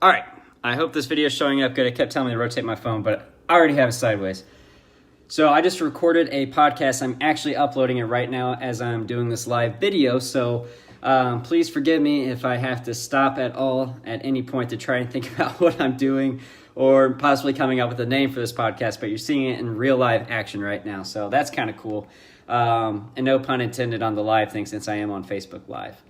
All right, I hope this video is showing up good. It kept telling me to rotate my phone, but I already have it sideways. So I just recorded a podcast. I'm actually uploading it right now as I'm doing this live video. So please forgive me if I have to stop at all at any point to try and think about what I'm doing or possibly coming up with a name for this podcast, but you're seeing it in real live action right now. So that's kind of cool. And no pun intended on the live thing since I am on Facebook Live.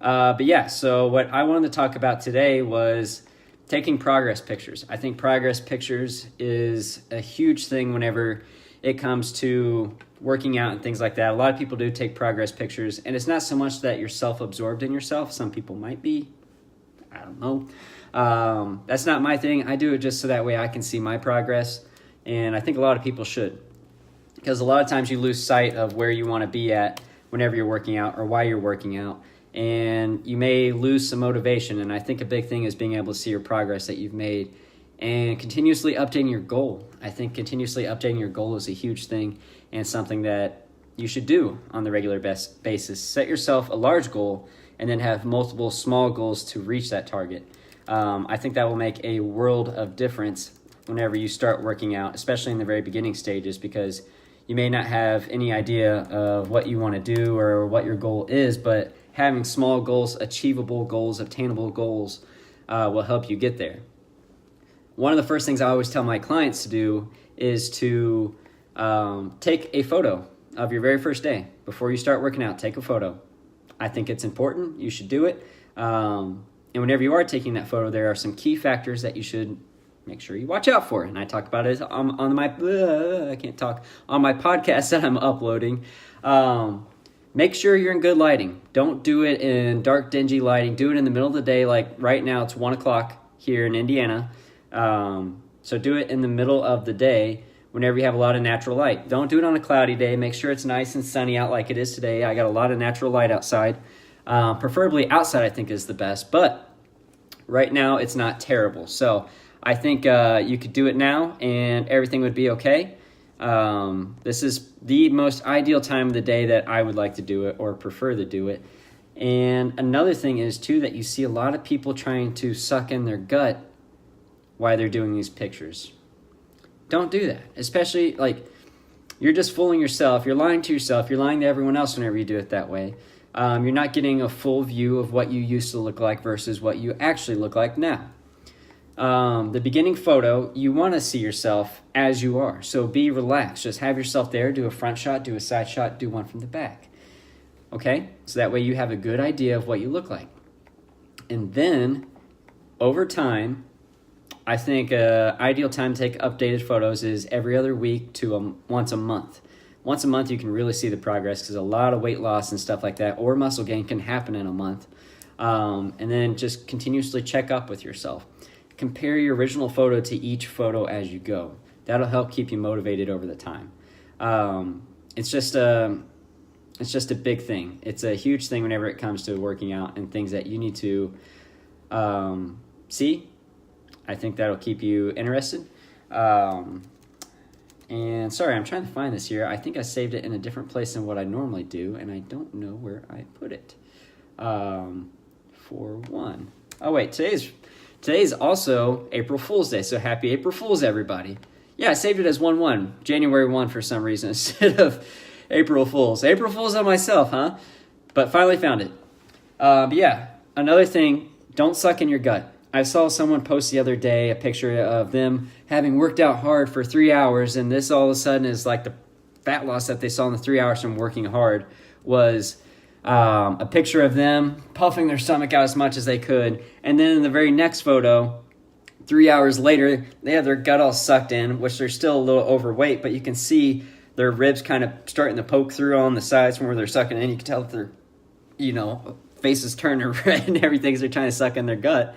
But yeah, so what I wanted to talk about today was taking progress pictures. I think progress pictures is a huge thing whenever it comes to working out and things like that. A lot of people do take progress pictures, and it's not so much that you're self-absorbed in yourself. Some people might be. I don't know. That's not my thing. I do it just so that way I can see my progress, and I think a lot of people should. Because a lot of times you lose sight of where you want to be at whenever you're working out or why you're working out. And you may lose some motivation. And I think a big thing is being able to see your progress that you've made and continuously updating your goal. I think continuously updating your goal is a huge thing and something that you should do on the regular basis. Set yourself a large goal and then have multiple small goals to reach that target. I think that will make a world of difference whenever you start working out, especially in the very beginning stages, because you may not have any idea of what you want to do or what your goal is, but having small goals, achievable goals, obtainable goals will help you get there. One of the first things I always tell my clients to do is to take a photo of your very first day. Before you start working out, take a photo. I think it's important. You should do it. And whenever you are taking that photo, there are some key factors that you should make sure you watch out for. And I talk about it on my podcast that I'm uploading. Make sure you're in good lighting. Don't do it in dark, dingy lighting. Do it in the middle of the day. Like right now, it's 1 o'clock here in Indiana. So do it in the middle of the day whenever you have a lot of natural light. Don't do it on a cloudy day. Make sure it's nice and sunny out like it is today. I got a lot of natural light outside. Preferably outside, I think, is the best. But right now, it's not terrible. So I think you could do it now and everything would be okay. This is the most ideal time of the day that I would like to do it or prefer to do it. And another thing is, too, that you see a lot of people trying to suck in their gut while they're doing these pictures. Don't do that. Especially, you're just fooling yourself. You're lying to yourself. You're lying to everyone else whenever you do it that way. You're not getting a full view of what you used to look like versus what you actually look like now. The beginning photo, you want to see yourself as you are. So be relaxed. Just have yourself there. Do a front shot, do a side shot, do one from the back. Okay? So that way you have a good idea of what you look like. And then, over time, I think ideal time to take updated photos is every other week to once a month. Once a month, you can really see the progress because a lot of weight loss and stuff like that or muscle gain can happen in a month. And then just continuously check up with yourself. Compare your original photo to each photo as you go. That'll help keep you motivated over the time. It's just a big thing. It's a huge thing whenever it comes to working out and things that you need to see. I think that'll keep you interested. And sorry, I'm trying to find this here. I think I saved it in a different place than what I normally do, and I don't know where I put it. For one. Oh, wait, today's also April Fool's Day, so happy April Fool's, everybody. Yeah, I saved it as 1/1, January 1 for some reason, instead of April Fool's. April Fool's on myself, huh? But finally found it. But yeah, another thing, don't suck in your gut. I saw someone post the other day a picture of them having worked out hard for 3 hours, and this all of a sudden is like the fat loss that they saw in the 3 hours from working hard was a picture of them puffing their stomach out as much as they could. And then in the very next photo, 3 hours later, they have their gut all sucked in, which they're still a little overweight, but you can see their ribs kind of starting to poke through on the sides from where they're sucking in. You can tell that their, faces turning red and everything as they're trying to suck in their gut.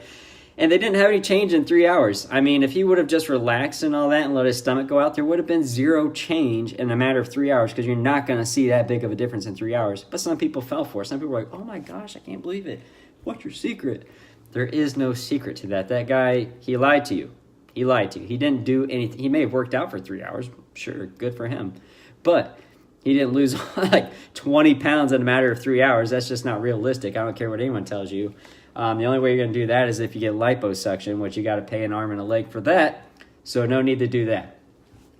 And they didn't have any change in 3 hours. I mean, if he would have just relaxed and all that and let his stomach go out, there would have been zero change in a matter of 3 hours because you're not going to see that big of a difference in 3 hours. But some people fell for it. Some people were like, oh my gosh, I can't believe it. What's your secret? There is no secret to that. That guy, he lied to you. He lied to you. He didn't do anything. He may have worked out for 3 hours. Sure, good for him. But he didn't lose like 20 pounds in a matter of 3 hours. That's just not realistic. I don't care what anyone tells you. The only way you're going to do that is if you get liposuction, which you got to pay an arm and a leg for that. So no need to do that.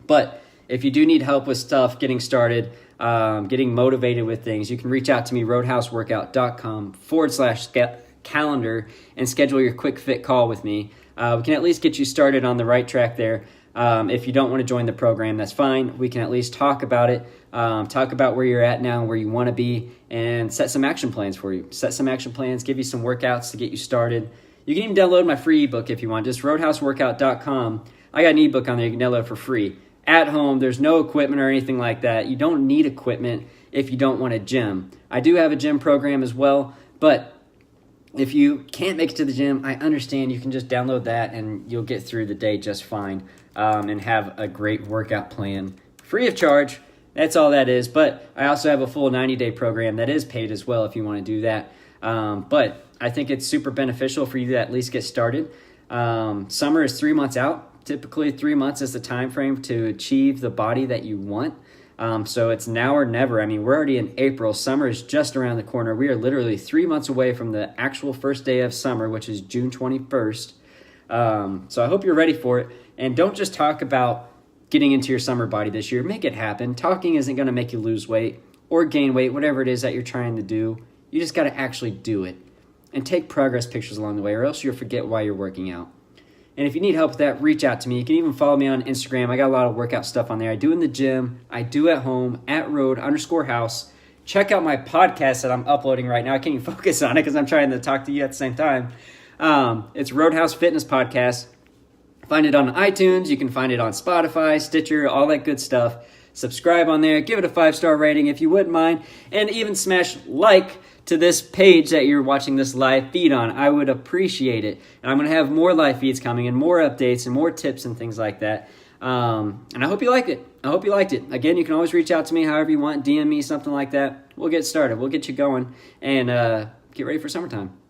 But if you do need help with stuff, getting started, getting motivated with things, you can reach out to me, roadhouseworkout.com/calendar, and schedule your quick fit call with me. We can at least get you started on the right track there. If you don't want to join the program, that's fine. We can at least talk about it, talk about where you're at now and where you want to be, and set some action plans for you. Set some action plans, give you some workouts to get you started. You can even download my free ebook if you want, just roadhouseworkout.com. I got an ebook on there you can download for free. At home, there's no equipment or anything like that. You don't need equipment if you don't want a gym. I do have a gym program as well, but if you can't make it to the gym, I understand. You can just download that and you'll get through the day just fine, and have a great workout plan free of charge. That's all that is. But I also have a full 90-day program that is paid as well if you want to do that. But I think it's super beneficial for you to at least get started. Summer is 3 months out. Typically 3 months is the time frame to achieve the body that you want. So it's now or never. I mean, we're already in April. Summer is just around the corner. We are literally 3 months away from the actual first day of summer, which is June 21st. So I hope you're ready for it. And don't just talk about getting into your summer body this year. Make it happen. Talking isn't going to make you lose weight or gain weight, whatever it is that you're trying to do. You just got to actually do it. And take progress pictures along the way, or else you'll forget why you're working out. And if you need help with that, reach out to me. You can even follow me on Instagram. I got a lot of workout stuff on there. I do in the gym. I do at home, at road_house. Check out my podcast that I'm uploading right now. I can't even focus on it because I'm trying to talk to you at the same time. It's Roadhouse Fitness Podcast. Find it on iTunes. You can find it on Spotify, Stitcher, all that good stuff. Subscribe on there. Give it a 5-star rating if you wouldn't mind. And even smash like to this page that you're watching this live feed on. I would appreciate it. And I'm going to have more live feeds coming and more updates and more tips and things like that. And I hope you liked it. I hope you liked it. Again, you can always reach out to me however you want. DM me, something like that. We'll get started. We'll get you going and get ready for summertime.